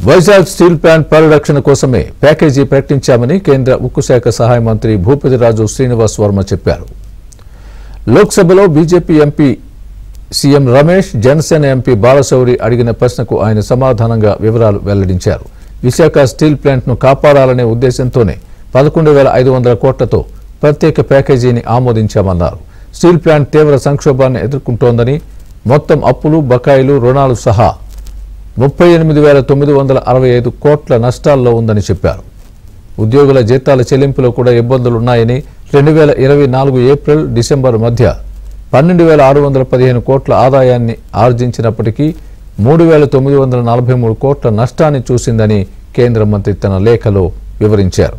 Vizag steel plant పరిరక్షణ కోసమే package ప్రకటించామని కేంద్ర ఉక్కు శాఖ సహాయ మంత్రి భూపతిరాజు శ్రీనివాస్ వర్మ చెప్పారు. లోక్సభలో BJP MP CM Ramesh, Janasena MP Balashowry అడిగిన ప్రశ్నకు ఆయన సమాధానంగా వివరాలు వెల్లడించారు. విశాఖ స్టీల్ ప్లాంట్ను కాపాడాలనే ఉద్దేశంతోనే 11,500 కోట్లతో ప్రత్యేక ప్యాకేజీని ఆమోదించామన్నారు. స్టీల్ ప్లాంట్ తీవ్ర సంక్షోభాన్ని ఎదుర్కొంటోందని, మొత్తం అప్పులు, బకాయిలు, రుణాలు సహా 38,965 కోట్ల నష్టాల్లో ఉందని చెప్పారు. ఉద్యోగుల జీతాల చెల్లింపులో కూడా ఇబ్బందులున్నాయని, 2024 ఏప్రిల్ డిసెంబర్ మధ్య 12,615 కోట్ల ఆదాయాన్ని ఆర్జించినప్పటికీ 3,943 కోట్ల నష్టాన్ని చూసిందని కేంద్ర మంత్రి తన లేఖలో వివరించారు.